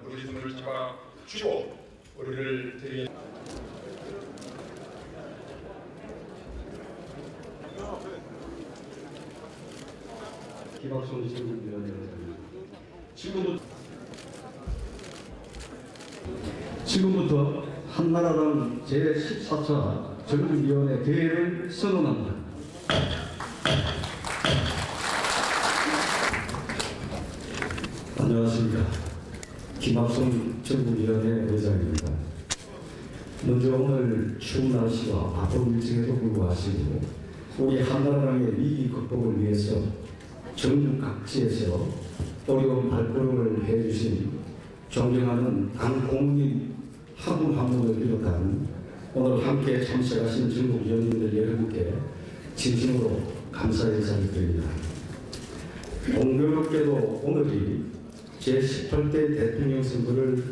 우리 손을 잡아 주시고 우리를 드리게. 김학성 전국위원회입니다. 지금부터 한나라당 제14차 전국위원회 대회를 선언합니다. 안녕하십니까. 김학성 전국위원회 의장입니다. 먼저 오늘 추운 날씨와 바쁜 일정에도 불구하시고 우리 한나라당의 위기 극복을 위해서 전국 각지에서 어려운 발걸음을 해주신 존경하는 당 국민 한 분 한 분을 비롯한 오늘 함께 참석하신 전국 위원님들 여러분께 진심으로 감사 인사를 드립니다. 공교롭게도 오늘이 제18대 대통령 선거를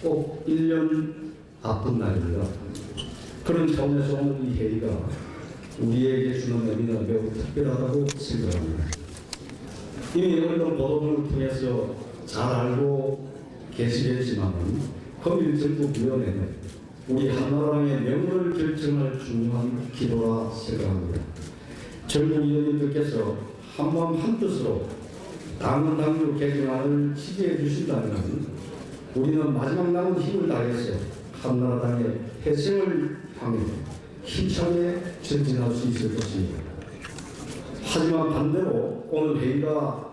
꼭 1년 앞둔 날입니다. 그런 차원에서 오늘 이 회의가 우리에게 주는 의미는 매우 특별하다고 생각합니다. 이미 언론 보도를 통해서 잘 알고 계시겠지만 금일 전국위원회는 우리 한나라당의 명을 결정할 중요한 기도라 생각합니다. 전국위원님들께서 한마음 한뜻으로 당헌 당규 개정안을 지지해 주신다면 우리는 마지막 남은 힘을 다해서 한나라당의 회생을 향해 힘차게 전진할 수 있을 것입니다. 하지만 반대로 오늘 회의가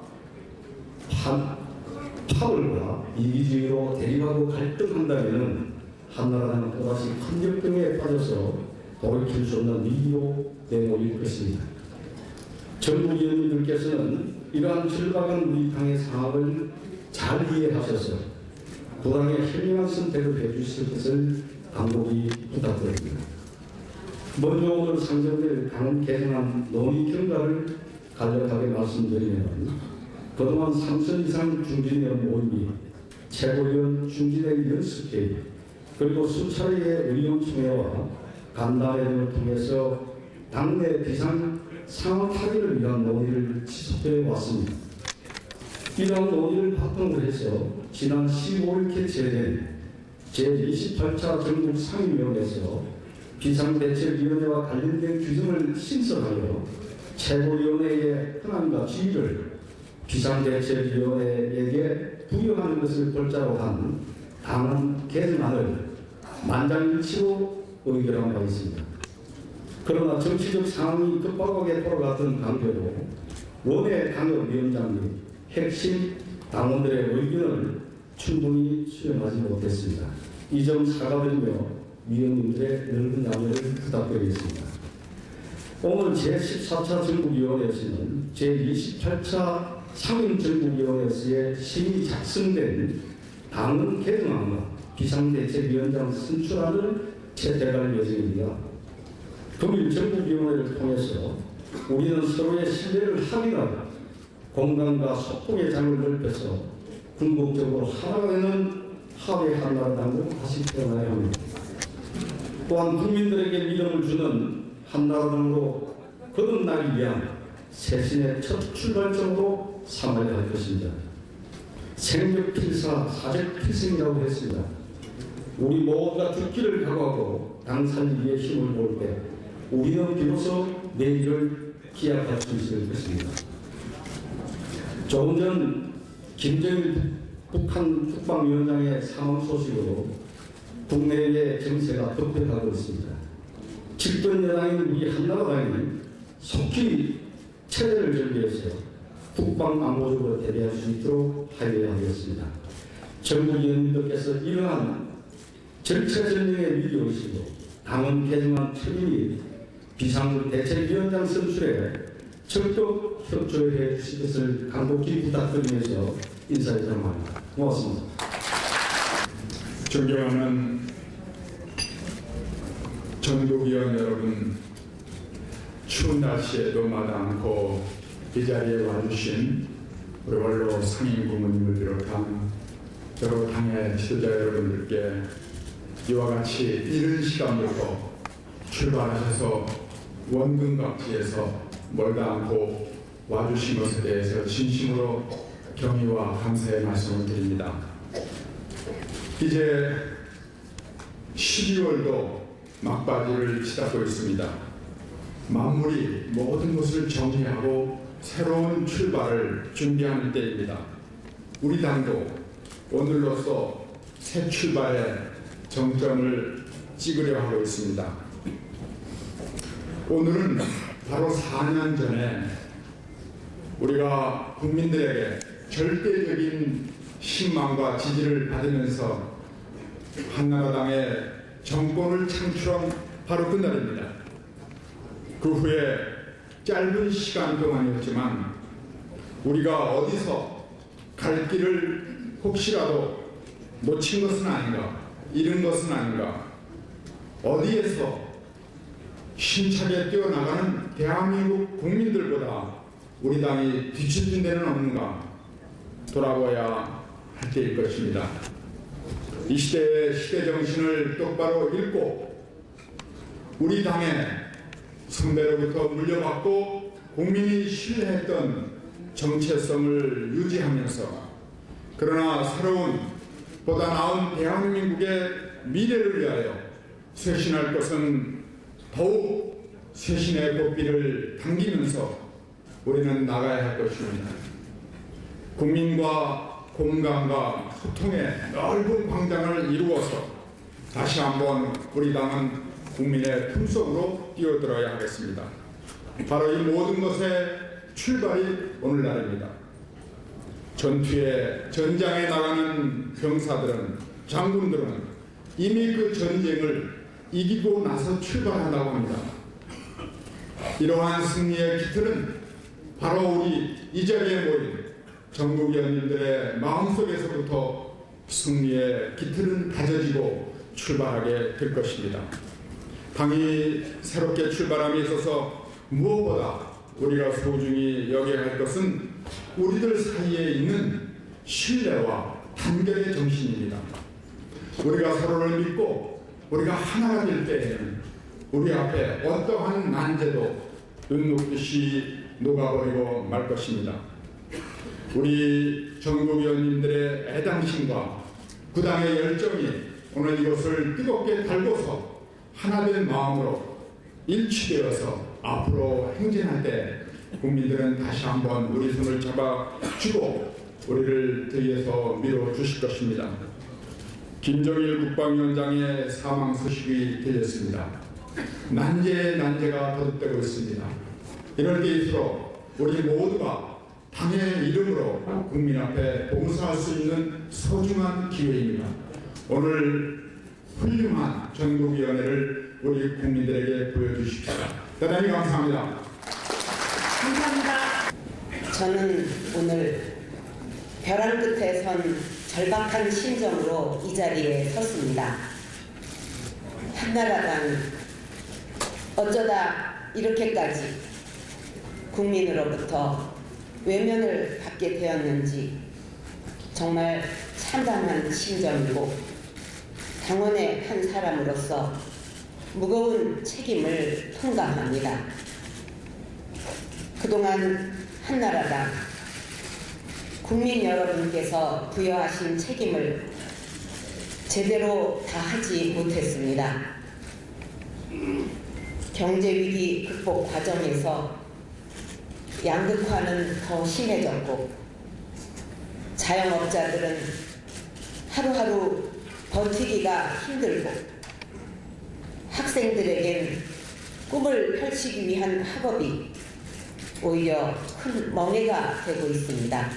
파벌과 이기주의로 대립하고 갈등한다면 한나라당은 또다시 큰 역병에 빠져서 돌이킬 수 없는 위기로 내몰릴 것입니다. 전국위원님들께서는 이러한 절박한 우리 당의 상황을 잘 이해하셔서 부당의 현명한 선택을 해주실 것을 간곡히 부탁드립니다. 먼저 오늘 상정될 당헌 개정안 논의 결과를 간략하게 말씀드리면 그동안 3선 이상 중진의 모임이 최고위원 중진의 연습회의 그리고 수차례의 의원총회와 간담회 등을 통해서 당내 비상 상황 타개를 위한 논의를 지속해 왔습니다. 이러한 논의를 바탕으로 해서 지난 15일 개최된 제28차 전국 상임위원회에서 비상대책위원회와 관련된 규정을 신설하여 최고위원회의 권한과 지위를 비상대책위원회에게 부여하는 것을 골자로 한 당헌 개정안을 만장일치로 의결한 바 있습니다. 그러나 정치적 상황이 급박하게 돌아갔던 관계로 원외 당협위원장 및 핵심 당원들의 의견을 충분히 수용하지 못했습니다. 이 점 사과드리며 위원님들의 넓은 양해를 부탁드리겠습니다. 오늘 제14차 전국위원회에서는 제28차 상임전국위원회에서의 심의 작성된 당헌 개정안과 비상대책위원장 선출안을 채택할 예정입니다. 금일 전국위원회를 통해서 우리는 서로의 신뢰를 확인하고 공감과 소통의 장을 넓혀서 궁극적으로 하나가 되는 합의 한나라당으로 다시 태어나야 합니다. 또한 국민들에게 믿음을 주는 한나라당으로 거듭나기 위한 새신의 첫 출발점으로 삼아야 할 것입니다. 생적필사, 사적필생이라고 했습니다. 우리 모두가 죽기를 각오하고 당 살리기에 힘을 볼 때 우리는 비로소 내일을 기약할 수 있을 것입니다. 조금 전 김정일 북한 국방위원장의 사망 소식으로 국내의 정세가 급변하고 있습니다. 집권 여당인 우리 한나라당이 속히 체제를 정비해서 국방안보적으로 대비할 수 있도록 하여야 하겠습니다. 전국위원님들께서 이러한 절차전형의 위기의식으로 당헌 개정안 처리 및 비상대책위원장 선출에 적극 협조해 주실 것을 간곡히 부탁드리면서 인사를 드립니다. 고맙습니다. 존경하는 전국위원 여러분, 추운 날씨에도 마다않고 이 자리에 와주신 우리 원로 상임 고모님을 비롯한 여러 당의 지도자 여러분들께 이와 같이 이른 시간부터 출발하셔서 원근각지에서 멀다 않고 와주신 것에 대해서 진심으로 경의와 감사의 말씀을 드립니다. 이제 12월도 막바지를 치닫고 있습니다. 만물이 모든 것을 정리하고 새로운 출발을 준비하는 때입니다. 우리 당도 오늘로써 새 출발의 정점을 찍으려 하고 있습니다. 오늘은 바로 4년 전에 우리가 국민들에게 절대적인 신망과 지지를 받으면서 한나라당의 정권을 창출한 바로 그날입니다. 그 후에 짧은 시간 동안이었지만 우리가 어디서 갈 길을 혹시라도 놓친 것은 아닌가, 잃은 것은 아닌가, 어디에서 힘차게 뛰어나가는 대한민국 국민들보다 우리 당이 뒤처진 데는 없는가 돌아봐야 할 때일 것입니다. 이 시대의 시대정신을 똑바로 읽고 우리 당의 선배로부터 물려받고 국민이 신뢰했던 정체성을 유지하면서 그러나 새로운 보다 나은 대한민국의 미래를 위하여 쇄신할 것은 더욱 쇄신의 고삐를 당기면서 우리는 나가야 할 것입니다. 국민과 공감과 소통의 넓은 광장을 이루어서 다시 한번 우리 당은 국민의 품속으로 뛰어들어야 하겠습니다. 바로 이 모든 것의 출발이 오늘날입니다. 전장에 나가는 병사들은, 장군들은 이미 그 전쟁을 이기고 나서 출발한다고 합니다. 이러한 승리의 깃틀은 바로 우리 이 자리에 모인 전국위원님들의 마음속에서부터 승리의 깃틀은 다져지고 출발하게 될 것입니다. 당이 새롭게 출발함에 있어서 무엇보다 우리가 소중히 여겨야 할 것은 우리들 사이에 있는 신뢰와 단결의 정신입니다. 우리가 서로를 믿고 우리가 하나가 될 때에는 우리 앞에 어떠한 난제도 눈 녹듯이 녹아버리고 말 것입니다. 우리 전국위원님들의 애당심과 구당의 열정이 오늘 이것을 뜨겁게 달궈서 하나된 마음으로 일치되어서 앞으로 행진할 때 국민들은 다시 한번 우리 손을 잡아주고 우리를 뒤에서 밀어주실 것입니다. 김정일 국방위원장의 사망 소식이 들렸습니다. 난제가 거듭되고 있습니다. 이럴 때일수록 우리 모두가 당의 이름으로 국민 앞에 봉사할 수 있는 소중한 기회입니다. 오늘 훌륭한 전국위원회를 우리 국민들에게 보여주십시오. 대단히 감사합니다. 감사합니다. 저는 오늘 벼랑 끝에 선 절박한 심정으로 이 자리에 섰습니다. 한나라당 어쩌다 이렇게까지 국민으로부터 외면을 받게 되었는지 정말 참담한 심정이고 당원의 한 사람으로서 무거운 책임을 통감합니다. 그동안 한나라당 국민 여러분께서 부여하신 책임을 제대로 다하지 못했습니다. 경제위기 극복 과정에서 양극화는 더 심해졌고 자영업자들은 하루하루 버티기가 힘들고 학생들에겐 꿈을 펼치기 위한 학업이 오히려 큰 멍해가 되고 있습니다.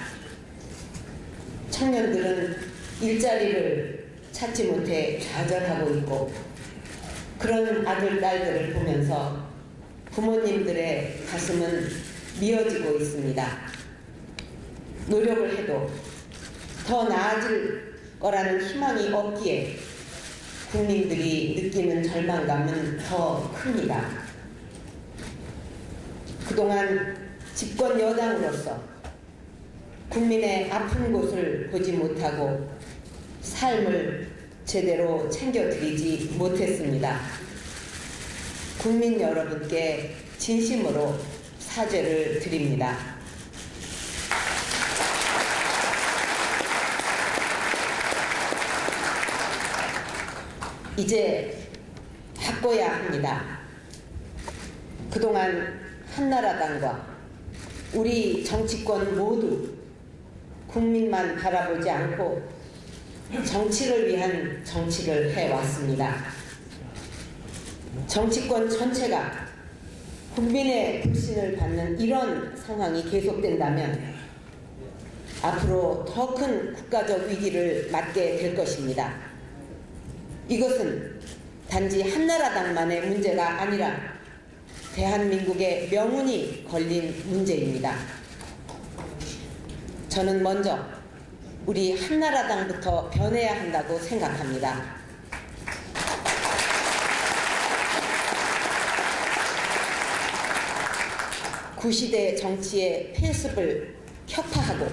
청년들은 일자리를 찾지 못해 좌절하고 있고 그런 아들, 딸들을 보면서 부모님들의 가슴은 미어지고 있습니다. 노력을 해도 더 나아질 거라는 희망이 없기에 국민들이 느끼는 절망감은 더 큽니다. 그동안 집권 여당으로서 국민의 아픈 곳을 보지 못하고 삶을 제대로 챙겨드리지 못했습니다. 국민 여러분께 진심으로 사죄를 드립니다. 이제 바꿔야 합니다. 그동안 한나라당과 우리 정치권 모두 국민만 바라보지 않고 정치를 위한 정치를 해왔습니다. 정치권 전체가 국민의 불신을 받는 이런 상황이 계속된다면 앞으로 더 큰 국가적 위기를 맞게 될 것입니다. 이것은 단지 한나라당만의 문제가 아니라 대한민국의 명운이 걸린 문제입니다. 저는 먼저 우리 한나라당부터 변해야 한다고 생각합니다. 구시대 정치의 폐습을 격파하고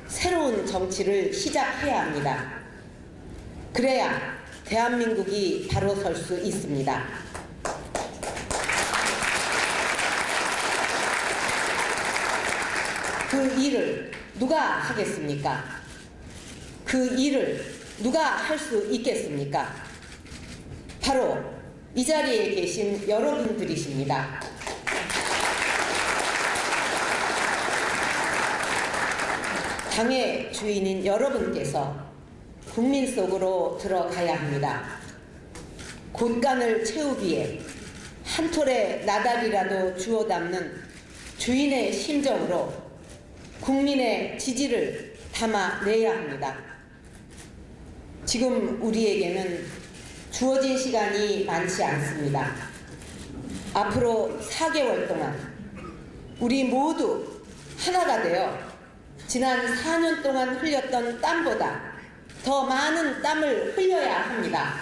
새로운 정치를 시작해야 합니다. 그래야 대한민국이 바로 설 수 있습니다. 그 일을 누가 하겠습니까? 그 일을 누가 할 수 있겠습니까? 바로 이 자리에 계신 여러분들이십니다. 당의 주인인 여러분께서 국민 속으로 들어가야 합니다. 곳간을 채우기에 한 톨의 나달이라도 주워 담는 주인의 심정으로 국민의 지지를 담아내야 합니다. 지금 우리에게는 주어진 시간이 많지 않습니다. 앞으로 4개월 동안 우리 모두 하나가 되어 지난 4년 동안 흘렸던 땀보다 더 많은 땀을 흘려야 합니다.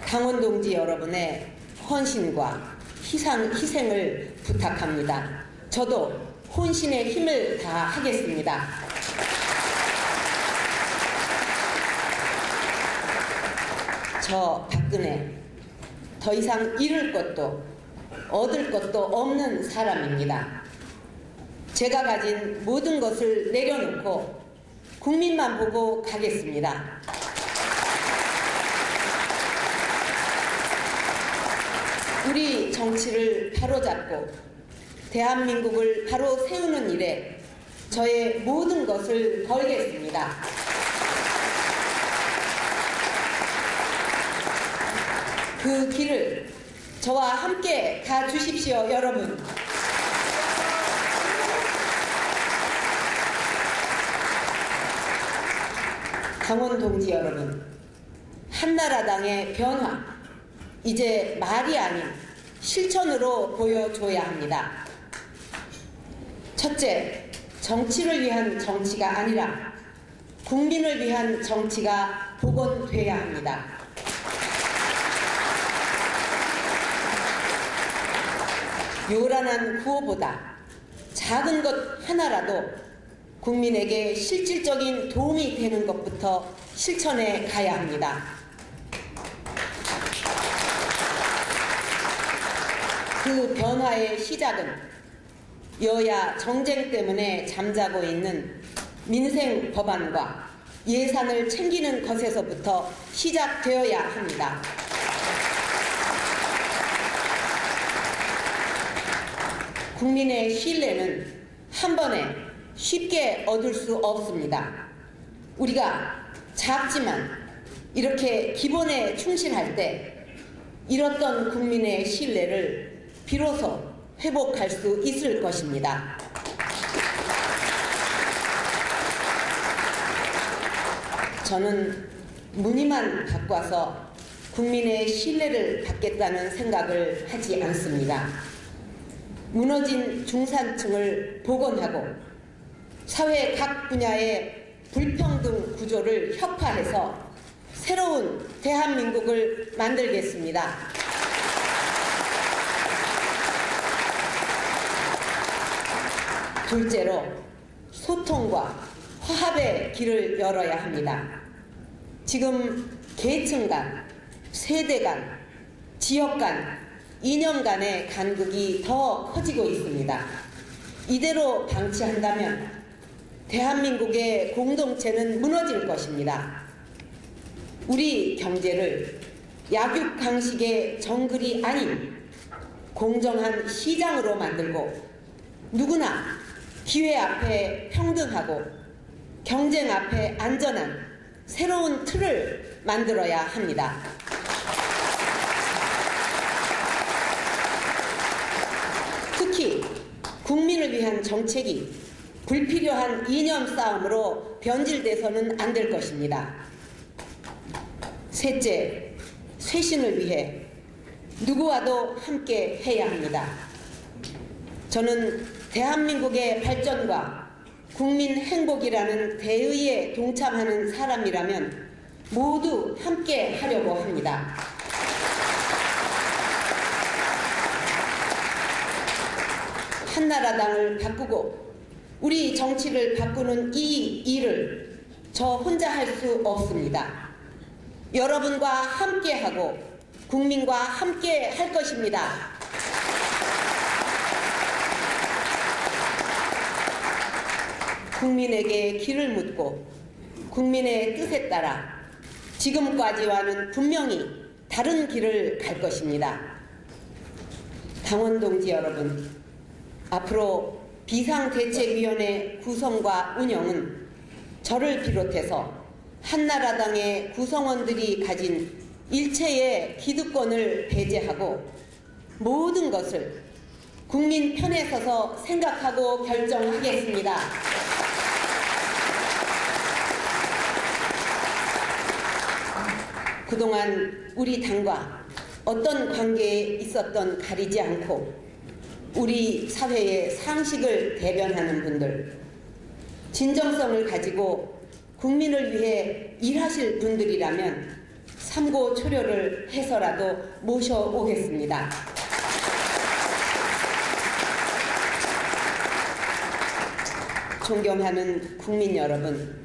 강원동지 여러분의 헌신과 희생을 부탁합니다. 저도 혼신의 힘을 다하겠습니다. 저 박근혜 더 이상 잃을 것도 얻을 것도 없는 사람입니다. 제가 가진 모든 것을 내려놓고 국민만 보고 가겠습니다. 우리 정치를 바로잡고 대한민국을 바로 세우는 일에 저의 모든 것을 걸겠습니다. 그 길을 저와 함께 가주십시오, 여러분. 강원동지 여러분, 한나라당의 변화, 이제 말이 아닌 실천으로 보여줘야 합니다. 첫째, 정치를 위한 정치가 아니라 국민을 위한 정치가 복원돼야 합니다. 요란한 구호보다 작은 것 하나라도 국민에게 실질적인 도움이 되는 것부터 실천해 가야 합니다. 그 변화의 시작은 여야 정쟁 때문에 잠자고 있는 민생 법안과 예산을 챙기는 것에서부터 시작되어야 합니다. 국민의 신뢰는 한 번에 쉽게 얻을 수 없습니다. 우리가 작지만 이렇게 기본에 충실할 때 잃었던 국민의 신뢰를 비로소 회복할 수 있을 것입니다. 저는 무늬만 바꿔서 국민의 신뢰를 받겠다는 생각을 하지 않습니다. 무너진 중산층을 복원하고 사회 각 분야의 불평등 구조를 혁파해서 새로운 대한민국을 만들겠습니다. 둘째로 소통과 화합의 길을 열어야 합니다. 지금 계층 간, 세대 간, 지역 간, 이념 간의 간극이 더 커지고 있습니다. 이대로 방치한다면 대한민국의 공동체는 무너질 것입니다. 우리 경제를 약육강식의 정글이 아닌 공정한 시장으로 만들고 누구나 기회 앞에 평등하고 경쟁 앞에 안전한 새로운 틀을 만들어야 합니다. 특히 국민을 위한 정책이 불필요한 이념 싸움으로 변질돼서는 안 될 것입니다. 셋째, 쇄신을 위해 누구와도 함께 해야 합니다. 저는 대한민국의 발전과 국민 행복이라는 대의에 동참하는 사람이라면 모두 함께 하려고 합니다. 한나라당을 바꾸고 우리 정치를 바꾸는 이 일을 저 혼자 할 수 없습니다. 여러분과 함께하고 국민과 함께 할 것입니다. 국민에게 길을 묻고 국민의 뜻에 따라 지금까지와는 분명히 다른 길을 갈 것입니다. 당원 동지 여러분, 앞으로 비상대책위원회 구성과 운영은 저를 비롯해서 한나라당의 구성원들이 가진 일체의 기득권을 배제하고 모든 것을 국민 편에 서서 생각하고 결정하겠습니다. 그동안 우리 당과 어떤 관계에 있었던 가리지 않고 우리 사회의 상식을 대변하는 분들, 진정성을 가지고 국민을 위해 일하실 분들이라면 삼고초려를 해서라도 모셔오겠습니다. 존경하는 국민 여러분,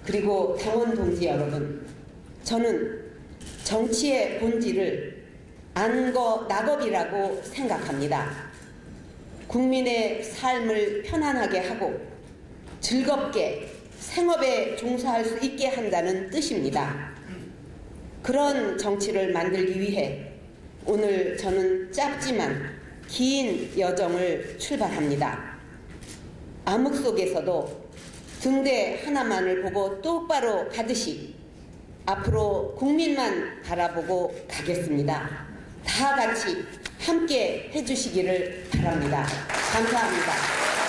그리고 당원 동지 여러분, 저는 정치의 본질을 안거 낙업이라고 생각합니다. 국민의 삶을 편안하게 하고 즐겁게 생업에 종사할 수 있게 한다는 뜻입니다. 그런 정치를 만들기 위해 오늘 저는 짧지만 긴 여정을 출발합니다. 암흑 속에서도 등대 하나만을 보고 똑바로 가듯이 앞으로 국민만 바라보고 가겠습니다. 다 같이 함께 해주시기를 바랍니다. 감사합니다.